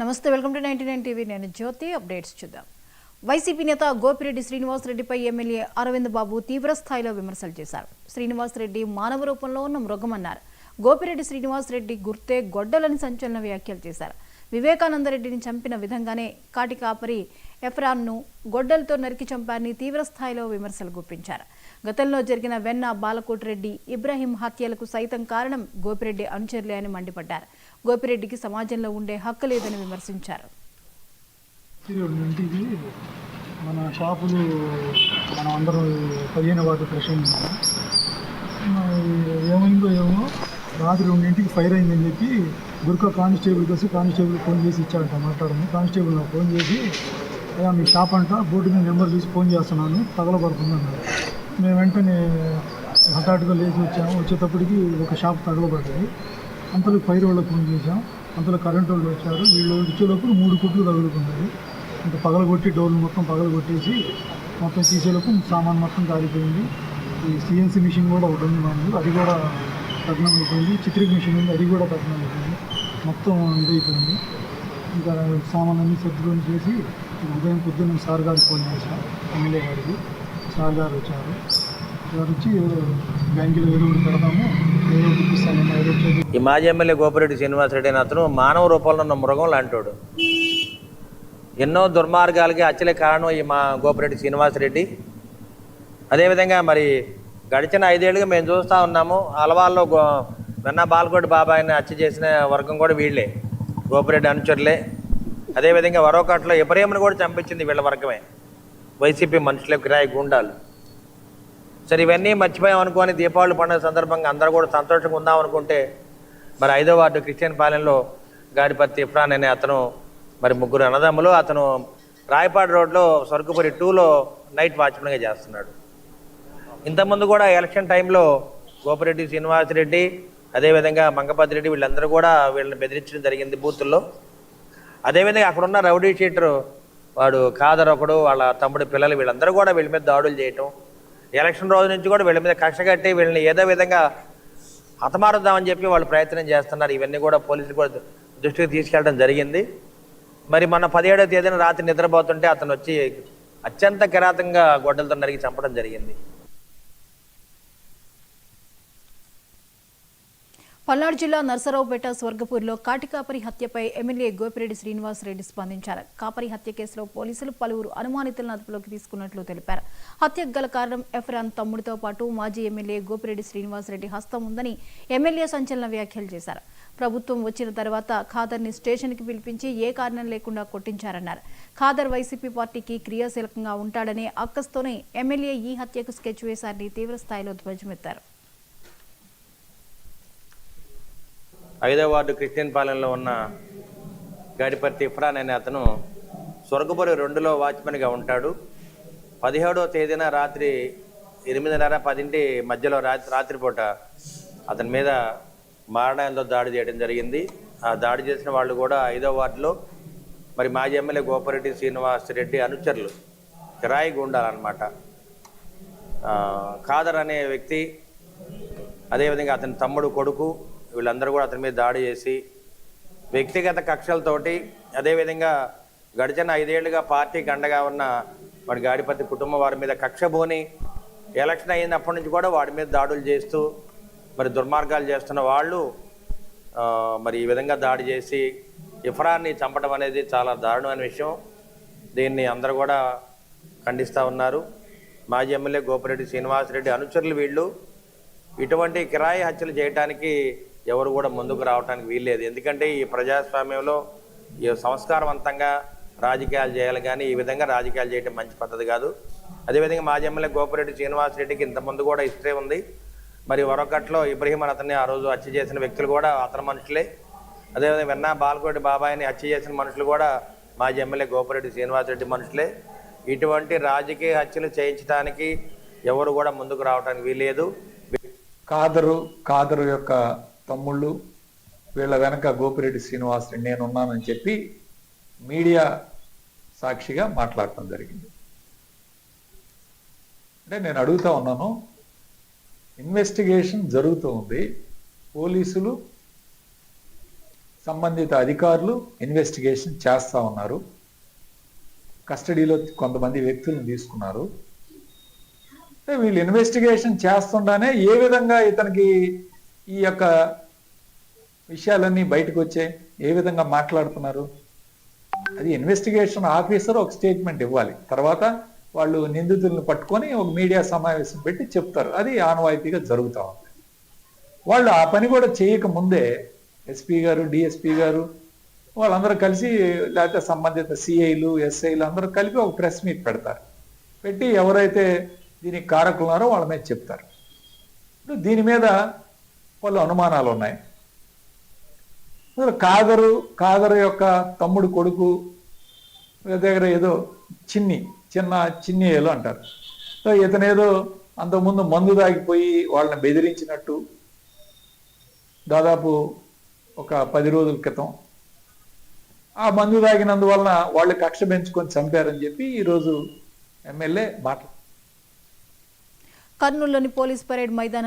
నమస్తే, welcome to 99 TV. నేను జ్యోతి. Updates చూద్దాం. వైసీపీ నేత గోపిరెడ్డి శ్రీనివాసరెడ్డిపై ఎమ్మెల్యే అరవింద్ బాబు తీవ్ర స్థాయిలో విమర్శలు చేశారు. శ్రీనివాసరెడ్డి మానవ రూపంలో ఉన్న మృగమన్నారు. గోపిరెడ్డి శ్రీనివాసరెడ్డి గుర్తే గొడ్డలని సంచలన వ్యాఖ్యలు చేశారు. వివేకానందరెడ్డిని చంపిన విధంగానే కాటికాపరి ఎఫ్రాన్ను గొడ్డలతో నరికి చంపారని తీవ్ర స్థాయిలో విమర్శలు గుప్పించారు. గతంలో జరిగిన వెన్న బాలకోటిరెడ్డి ఇబ్రాహీం హత్యలకు సైతం కారణం గోపిరెడ్డి అనుచరులే అని మండిపడ్డారు. గోపిరెడ్డికి సమాజంలో ఉండే హక్కు లేదని విమర్శించారు. మన షాపులు మనం అందరూ 15వ వార్డు ప్రెసిడెంట్ ఏమైందో ఏమో రాత్రి 2ంటికి ఫైర్ అయిందని చెప్పి గుర్కా కానిస్టేబుల్ వచ్చి కానిస్టేబుల్ ఫోన్ చేసి ఇచ్చాడంట. మాట్లాడము కానిస్టేబుల్ నాకు ఫోన్ చేసి అయ్యా మీ షాప్ అంట బోర్డు మీద నెంబర్ తీసి ఫోన్ చేస్తున్నాను తగలబడుతుంది అన్నారు. మేము వెంటనే హఠాత్తుగా లేచి వచ్చాము. వచ్చేటప్పటికి ఒక షాప్ తగలబడ్డది. అంతలో ఫైర్ వాళ్ళకి ఫోన్ చేసాం. అంతలో కరెంట్ వాళ్ళు వచ్చారు. వీళ్ళు వచ్చేలోపు 3 కుట్లు తగులుకున్నాయి. ఇంకా పగలగొట్టి డోర్లు మొత్తం పగలగొట్టేసి మొత్తం తీసేలోపు సామాన్ మొత్తం కాలిపోయింది. ఈ సిఎన్సీ మిషన్ కూడా ఒకటి ఉంది మనకు, అది కూడా తగ్నం అయిపోయింది. చిత్రిక మిషన్ ఉంది, అది కూడా తగ్నం అయిపోయింది. మొత్తం ఇదైపోయింది. ఇంకా సామాన్ అన్నీ సర్దుకొని చేసి ఉదయం పొద్దున్న సార్ గారికి ఫోన్ చేసాం. ఎమ్మెల్యే గారికి సార్ గారు వచ్చారు. సార్ వచ్చి బ్యాంకులో ఏదో పెడతాము ఏదో చూపిస్తాను ఏదో వచ్చేది. ఈ మాజీ ఎమ్మెల్యే గోపిరెడ్డి శ్రీనివాసరెడ్డి అని అతను మానవ రూపంలో ఉన్న మృగం లాంటోడు. ఎన్నో దుర్మార్గాలకి అచ్చలే కారణం ఈ మా గోపిరెడ్డి శ్రీనివాసరెడ్డి. అదేవిధంగా మరి గడిచిన 5 ఏళ్ళుగా మేము చూస్తూ ఉన్నాము. అలవాల్లో వెన్న బాలకోటి బాబాయిని హత్య చేసిన వర్గం కూడా వీళ్ళే, గోపిరెడ్డి అనుచరులే. అదేవిధంగా వరోకట్లో ఇబ్రాహీంని కూడా చంపించింది వీళ్ళ వర్గమే, వైసీపీ మనుషులే, కిరాయి గుండాలు. సరే ఇవన్నీ మర్చిపోయాం అనుకోని దీపావళి పండుగ సందర్భంగా అందరూ కూడా సంతోషంగా ఉందాం అనుకుంటే మరి 5వ వార్డు క్రిస్టియన్ పాలెంలో గాడిపత్తి ఇఫ్రాన్ అనే అతను మరి 3 అన్నదమ్ములు, అతను రాయపాడు రోడ్లో స్వర్గపురి 2లో నైట్ వాచ్మెన్గా చేస్తున్నాడు. ఇంతకుముందు కూడా ఎలక్షన్ టైంలో గోపిరెడ్డి శ్రీనివాసరెడ్డి అదేవిధంగా మంగపతి రెడ్డి వీళ్ళందరూ కూడా వీళ్ళని బెదిరించడం జరిగింది బూతుల్లో. అదేవిధంగా అక్కడున్న రౌడీ షీటర్ వాడు ఖాదర్ ఒకడు, వాళ్ళ తమ్ముడి పిల్లలు వీళ్ళందరూ కూడా వీళ్ళ మీద దాడులు చేయటం, ఎలక్షన్ రోజు నుంచి కూడా వీళ్ళ మీద కక్ష కట్టి వీళ్ళని ఏదో విధంగా హతమారుద్దామని చెప్పి వాళ్ళు ప్రయత్నం చేస్తున్నారు. ఇవన్నీ కూడా పోలీసులు కూడా దృష్టికి తీసుకెళ్ళడం జరిగింది. మరి మన 17వ తేదీన రాత్రి నిద్రపోతుంటే అతను వచ్చి అత్యంత కిరాతంగా గొడ్డలతో నరికి చంపడం జరిగింది. పల్నాడు జిల్లా నర్సరావుపేట స్వర్గపూర్లో కాటికాపరి హత్యపై ఎమ్మెల్యే గోపిరెడ్డి శ్రీనివాసరెడ్డి స్పందించారు. కాపరి హత్య కేసులో పోలీసులు పలువురు అనుమానితులను అదుపులోకి తీసుకున్నట్లు తెలిపారు. హత్యకు గల కారణం ఎఫ్రాన్ తమ్ముడితో పాటు మాజీ ఎమ్మెల్యే గోపిరెడ్డి శ్రీనివాసరెడ్డి హస్తం ఉందని ఎమ్మెల్యే సంచలన వ్యాఖ్యలు చేశారు. ప్రభుత్వం వచ్చిన తర్వాత ఖాదర్ని స్టేషన్కి పిలిపించి ఏ కారణం లేకుండా కొట్టించారన్నారు. ఖాదర్ వైసీపీ పార్టీకి క్రియాశీలకంగా ఉంటాడనే అక్కస్తోనే ఎమ్మెల్యే ఈ హత్యకు స్కెచ్ వేశారని తీవ్ర స్థాయిలో ధ్వజమెత్తారు. 5వ వార్డు క్రిస్టియన్ పాలెంలో ఉన్న గాడిపత్తి ఇఫ్రాన్ అనే అతను స్వర్గపురి 2లో వాచ్మెన్గా ఉంటాడు. 17వ తేదీన రాత్రి 8:30, 10 మధ్యలో రాత్రిపూట అతని మీద మారణాయంతో దాడి చేయడం జరిగింది. ఆ దాడి చేసిన వాళ్ళు కూడా 5వ వార్డులో మరి మాజీ ఎమ్మెల్యే గోపిరెడ్డి శ్రీనివాసరెడ్డి అనుచరులు, కిరాయి గుండాలన్నమాట. ఖాదర్ అనే వ్యక్తి, అదేవిధంగా అతని తమ్ముడు, కొడుకు వీళ్ళందరూ కూడా అతని మీద దాడి చేసి వ్యక్తిగత కక్షలతోటి, అదేవిధంగా గడిచిన 5 ఏళ్లుగా పార్టీకి అండగా ఉన్న వాడి గాడిపత్తి కుటుంబం వారి మీద కక్షబోని ఎలక్షన్ అయినప్పటి నుంచి కూడా వాడి మీద దాడులు చేస్తూ మరి దుర్మార్గాలు చేస్తున్న వాళ్ళు మరి ఈ విధంగా దాడి చేసి ఇఫ్రాన్ని చంపడం అనేది చాలా దారుణమైన విషయం. దీన్ని అందరూ కూడా ఖండిస్తూ ఉన్నారు. మాజీ ఎమ్మెల్యే గోపిరెడ్డి శ్రీనివాసరెడ్డి అనుచరులు వీళ్ళు. ఇటువంటి కిరాయి హత్యలు చేయడానికి ఎవరు కూడా ముందుకు రావడానికి వీల్లేదు. ఎందుకంటే ఈ ప్రజాస్వామ్యంలో ఈ సంస్కారవంతంగా రాజకీయాలు చేయాలి, కానీ ఈ విధంగా రాజకీయాలు చేయడం మంచి పద్ధతి కాదు. అదేవిధంగా మాజీ ఎమ్మెల్యే గోపిరెడ్డి శ్రీనివాసరెడ్డికి ఇంతకుముందు కూడా హిస్టరీ ఉంది. మరి వరకట్లో ఇబ్రాహీం అతన్ని ఆ రోజు హత్య చేసిన వ్యక్తులు కూడా అతని మనుషులే. అదేవిధంగా వెన్న బాలకోటి బాబాయిని హత్య చేసిన మనుషులు కూడా మాజీ ఎమ్మెల్యే గోపిరెడ్డి శ్రీనివాసరెడ్డి మనుషులే. ఇటువంటి రాజకీయ హత్యలు చేయించడానికి ఎవరు కూడా ముందుకు రావడానికి వీల్లేదు. ఖాదరు యొక్క తమ్ముళ్ళు వీళ్ళ వెనక గోపిరెడ్డి శ్రీనివాసరెడ్డి నేనున్నానని చెప్పి మీడియా సాక్షిగా మాట్లాడటం జరిగింది. అంటే నేను అడుగుతా ఉన్నాను, ఇన్వెస్టిగేషన్ జరుగుతూ ఉంది, పోలీసులు సంబంధిత అధికారులు ఇన్వెస్టిగేషన్ చేస్తూ ఉన్నారు. కస్టడీలో కొంతమంది వ్యక్తులను తీసుకున్నారు. వీళ్ళు ఇన్వెస్టిగేషన్ చేస్తుండానే ఏ విధంగా ఇతనికి ఈ యొక్క విషయాలన్నీ బయటకు వచ్చాయి, ఏ విధంగా మాట్లాడుతున్నారు, అది ఇన్వెస్టిగేషన్ ఆఫీసర్ ఒక స్టేట్మెంట్ ఇవ్వాలి. తర్వాత వాళ్ళు నిందితులను పట్టుకొని ఒక మీడియా సమావేశం పెట్టి చెప్తారు. అది ఆనవాయితీగా జరుగుతూ ఉంది. వాళ్ళు ఆ పని కూడా చేయక ముందే ఎస్పీ గారు, డిఎస్పీ గారు వాళ్ళందరూ కలిసి, లేకపోతే సంబంధిత సిఐలు, ఎస్ఐలు అందరూ కలిపి ఒక ప్రెస్ మీట్ పెడతారు. పెట్టి ఎవరైతే దీనికి కారకులు ఉన్నారో వాళ్ళ మీద చెప్తారు. దీని మీద వాళ్ళు అనుమానాలు ఉన్నాయి. కాదరు యొక్క తమ్ముడు కొడుకు దగ్గర ఏదో చిన్న ఏలో అంటారు. సో ఇతనేదో అంతకుముందు మందు తాగిపోయి వాళ్ళని బెదిరించినట్టు దాదాపు ఒక 10 రోజుల క్రితం ఆ మందు తాగినందువలన వాళ్ళు కక్ష పెంచుకొని చంపారని చెప్పి ఈరోజు ఎమ్మెల్యే కర్నూలులోని పోలీస్ పరేడ్ మైదానం